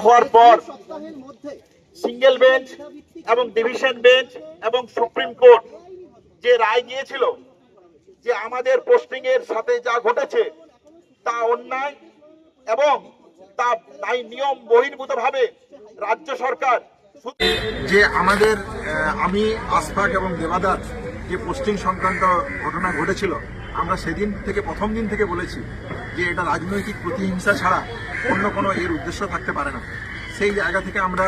হওয়ার পর single bench এবং ডিভিশন বেঞ্চ এবং সুপ্রিম কোর্ট যে রায় দিয়েছিল যে আমাদের পোস্টিং এর সাথে যা ঘটেছে তা অন্যায় এবং তা তাই নিয়ম বহির্ভূতভাবে রাজ্য সরকার যে আমাদের আমি আশফাক এবং দেবাদার যে পোস্টিং সংক্রান্ত ঘটনা ঘটেছিল, আমরা সেদিন থেকে প্রথম দিন থেকে বলেছি যে এটা রাজনৈতিক প্রতিহিংসা ছাড়া অন্য কোনো এর উদ্দেশ্য থাকতে পারে না। সেই জায়গা থেকে আমরা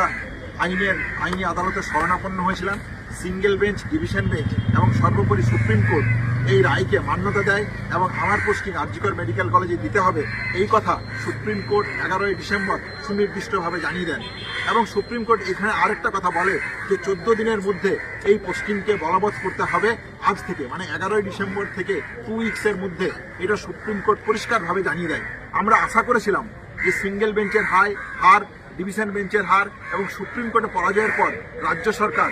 আইনি আদালতে শরণাপন্ন হয়েছিলাম। সিঙ্গেল বেঞ্চ, ডিভিশন বেঞ্চ এবং সর্বোপরি সুপ্রিম কোর্ট এই রায়কে মান্যতা দেয় এবং আমার পোস্টিং আরজিকর মেডিকেল কলেজে দিতে হবে এই কথা সুপ্রিম কোর্ট 11ই ডিসেম্বর সুনির্দিষ্টভাবে জানিয়ে দেন। এবং সুপ্রিম কোর্ট এখানে আরেকটা কথা বলে যে 14 দিনের মধ্যে এই পোস্টিংকে বলবৎ করতে হবে আজ থেকে, মানে 11ই ডিসেম্বর থেকে 2 উইকসের মধ্যে। এটা সুপ্রিম কোর্ট পরিষ্কারভাবে জানিয়ে দেয়। আমরা আশা করেছিলাম যে সিঙ্গেল বেঞ্চের হার, ডিভিশন বেঞ্চের হার এবং সুপ্রিম কোর্টে পরাজয়ের পর রাজ্য সরকার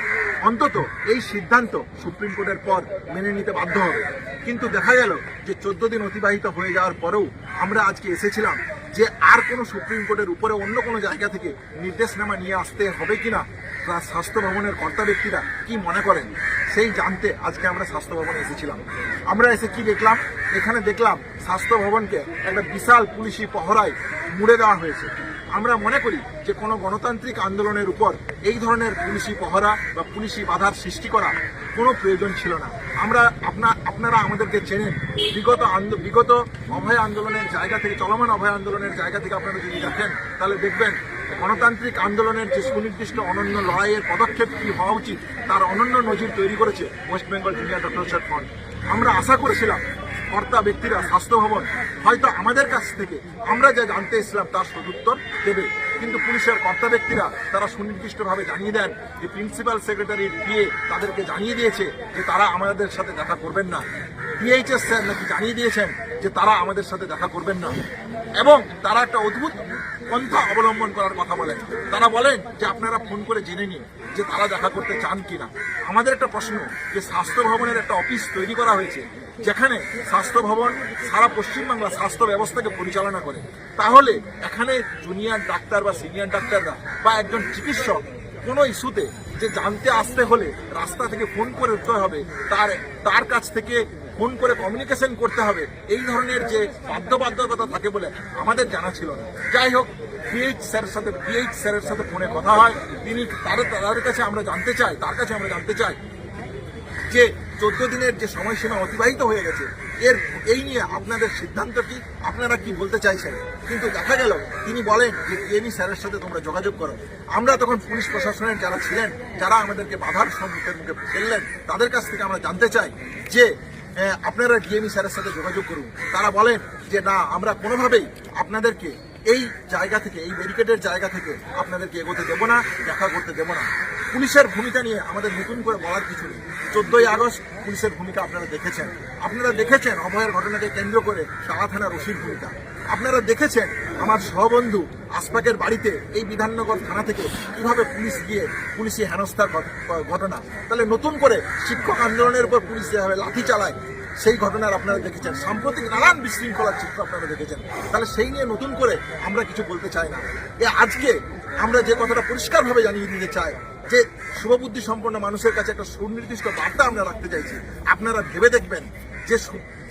অন্তত এই সিদ্ধান্ত সুপ্রিম কোর্টের পর মেনে নিতে বাধ্য হবে। কিন্তু দেখা গেল যে 14 দিন অতিবাহিত হয়ে যাওয়ার পরেও আমরা আজকে এসেছিলাম যে আর কোনো সুপ্রিম কোর্টের উপরে অন্য কোনো জায়গা থেকে নির্দেশনামা নিয়ে আসতে হবে কিনা, স্বাস্থ্য ভবনের কর্তা ব্যক্তিরা কি মনে করেন সেই জানতে আজকে আমরা স্বাস্থ্য ভবনে এসেছিলাম। আমরা এসে কি দেখলাম, এখানে দেখলাম স্বাস্থ্য ভবনকে একটা বিশাল পুলিশি পহরায় মুড়ে দেওয়া হয়েছে। আমরা মনে করি যে কোনো গণতান্ত্রিক আন্দোলনের উপর এই ধরনের পুলিশি পহরা বা পুলিশি বাধার সৃষ্টি করা কোনো প্রয়োজন ছিল না। আপনারা আমাদেরকে চেনেন, বিগত অভয় আন্দোলনের জায়গা থেকে, চলমান অভয় আন্দোলনের জায়গা থেকে আপনারা যদি দেখেন তাহলে দেখবেন গণতান্ত্রিক আন্দোলনের যে সুনির্দিষ্ট অনন্য লড়াইয়ের পদক্ষেপ কী হওয়া উচিত তার অনন্য নজির তৈরি করেছে West Bengal junior doctors front. আমরা আশা করেছিলাম কর্তা ব্যক্তিরা স্বাস্থ্য ভবন হয়তো আমাদের কাছ থেকে আমরা যা জানতে এসেছিলাম তার সদুত্তর দেবে, কিন্তু পুলিশের কর্তা ব্যক্তিরা তারা সুনির্দিষ্টভাবে জানিয়ে দেন যে প্রিন্সিপাল সেক্রেটারির পিএ তাদেরকে জানিয়ে দিয়েছে যে তারা আমাদের সাথে দেখা করবেন না। ডিএইচএস স্যার নাকি জানিয়ে দিয়েছেন যে তারা আমাদের সাথে দেখা করবেন না। এবং তারা একটা অদ্ভুত পন্থা অবলম্বন করার কথা বলেন। তারা বলেন যে আপনারা ফোন করে জেনে নিন যে তারা দেখা করতে চান কিনা। আমাদের একটা প্রশ্ন যে স্বাস্থ্য ভবনের একটা অফিস তৈরি করা হয়েছে যেখানে স্বাস্থ্য ভবন সারা পশ্চিমবাংলা স্বাস্থ্য ব্যবস্থাকে পরিচালনা করে, তাহলে এখানে জুনিয়র ডাক্তার বা সিনিয়র ডাক্তাররা বা একজন চিকিৎসক কোনো ইস্যুতে যে জানতে আসতে হলে রাস্তা থেকে ফোন করে উঠতে হবে, তার কাছ থেকে ফোন করে কমিউনিকেশন করতে হবে, এই ধরনের যে বাধ্যবাধকতা থাকে বলে আমাদের জানা ছিল না। যাই হোক, ডিএইচ স্যারের সাথে ফোনে কথা হয়, তিনি তার কাছে আমরা জানতে চাই যে 14 দিনের যে সময়সীমা অতিবাহিত হয়ে গেছে এই নিয়ে আপনাদের সিদ্ধান্ত কি, আপনারা কি বলতে চাইছেন। কিন্তু দেখা গেল তিনি বলেন যে ডিএমই স্যারের সাথে তোমরা যোগাযোগ করো। আমরা তখন পুলিশ প্রশাসনের যারা ছিলেন, যারা আমাদেরকে বাধার সম্মুখের মুখে ফেললেন, তাদের কাছ থেকে আমরা জানতে চাই যে আপনারা ডিএমই স্যারের সাথে যোগাযোগ করুন। তারা বলেন যে না, আমরা কোনোভাবেই আপনাদেরকে এই জায়গা থেকে, এই ব্যারিকেডের জায়গা থেকে আপনাদেরকে এগোতে দেবো না, দেখা করতে দেবো না। পুলিশের ভূমিকা নিয়ে আমাদের নতুন করে বলার কিছু নেই। 14ই আগস্ট পুলিশের ভূমিকা আপনারা দেখেছেন অভয়ের ঘটনাকে কেন্দ্র করে টালা থানার ওসির ভূমিকা। আপনারা দেখেছেন আমার সহবন্ধু আশফাকের বাড়িতে এই বিধাননগর থানা থেকে কিভাবে পুলিশ গিয়ে পুলিশি হেনস্থার ঘটনা। তাহলে নতুন করে শিক্ষক আন্দোলনের উপর পুলিশ যেভাবে লাঠি চালায় সেই ঘটনার আপনারা দেখেছেন, সাম্প্রতিক নানান বিশৃঙ্খলার চিত্র আপনারা দেখেছেন। তাহলে সেই নিয়ে নতুন করে আমরা কিছু বলতে চাই না। আজকে আমরা যে কথাটা পরিষ্কারভাবে জানিয়ে দিতে চাই যে শুভবুদ্ধি সম্পন্ন মানুষের কাছে একটা সুনির্দিষ্ট বার্তা আমরা রাখতে চাইছি। আপনারা ভেবে দেখবেন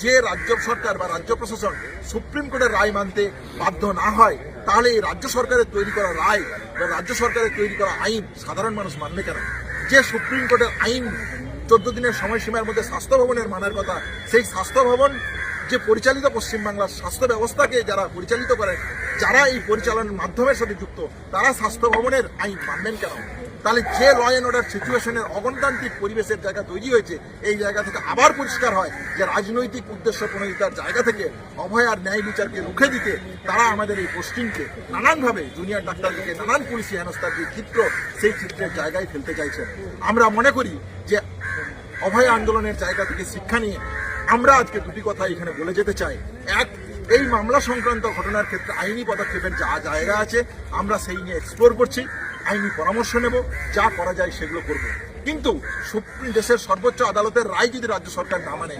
যে রাজ্য সরকার বা রাজ্য প্রশাসন সুপ্রিম কোর্টের রায় মানতে বাধ্য না হয়, তাহলে এই রাজ্য সরকারের তৈরি করা রায় বা রাজ্য সরকারের তৈরি করা আইন সাধারণ মানুষ মানবে কেন? যে সুপ্রিম কোর্টের আইন 14 দিনের সময়সীমার মধ্যে স্বাস্থ্য ভবনের মানার কথা, সেই স্বাস্থ্য ভবন যে পরিচালিত পশ্চিমবাংলার স্বাস্থ্য ব্যবস্থাকে যারা পরিচালিত করেন, যারা এই পরিচালনার মাধ্যমের সাথে যুক্ত, তারা স্বাস্থ্য ভবনের আইন মানবেন কেন? তাহলে যে ল অ্যান্ড অর্ডার সিচুয়েশনের অগণতান্ত্রিক পরিবেশের জায়গা তৈরি হয়েছে, এই জায়গা থেকে আবার পরিষ্কার হয় যে রাজনৈতিক উদ্দেশ্য প্রণোদিতার জায়গা থেকে অভয় আর ন্যায় বিচারকে রুখে দিতে তারা আমাদের এই পোস্টিংকে নানানভাবে জুনিয়র ডাক্তারদেরকে নানান পুলিশি হেনস্থার যে চিত্র, সেই চিত্রের জায়গায় ফেলতে চাইছেন। আমরা মনে করি যে অভয় আন্দোলনের জায়গা থেকে শিক্ষা নিয়ে আমরা আজকে দুটি কথা এখানে বলে যেতে চাই। এক, এই মামলা সংক্রান্ত ঘটনার ক্ষেত্রে আইনি পদক্ষেপের যা জায়গা আছে আমরা সেই নিয়ে এক্সপ্লোর করছি, আইনি পরামর্শ নেব, যা করা যায় সেগুলো করব। কিন্তু দেশের সর্বোচ্চ আদালতের রায় যদি রাজ্য সরকার না মানে,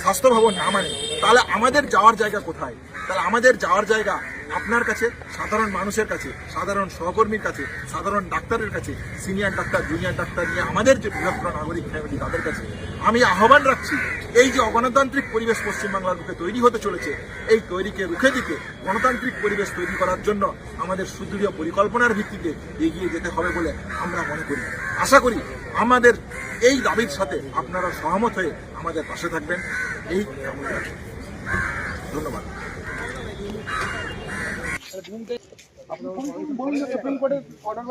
স্বাস্থ্য ভবন না মানে, তাহলে আমাদের যাওয়ার জায়গা কোথায়? তাহলে আমাদের যাওয়ার জায়গা আপনার কাছে, সাধারণ মানুষের কাছে, সাধারণ সহকর্মীর কাছে, সাধারণ ডাক্তারের কাছে, সিনিয়র ডাক্তার, জুনিয়র ডাক্তার নিয়ে আমাদের যে বৃহত্তর নাগরিক ফ্যামিলি তাদের কাছে আমি আহ্বান রাখছি, এই যে অগণতান্ত্রিক পরিবেশ পশ্চিমবাংলার বুকে তৈরি হতে চলেছে, এই তৈরিকে রুখে দিতে গণতান্ত্রিক পরিবেশ তৈরি করার জন্য আমাদের সুদৃঢ় পরিকল্পনার ভিত্তিতে এগিয়ে যেতে হবে বলে আমরা মনে করি। আশা করি আমাদের এই দাবির সাথে আপনারা সহমত হয়ে আমাদের পাশে থাকবেন, এই কামনা রাখি। ধন্যবাদ। সুপ্রিম কোর্টের অর্ডার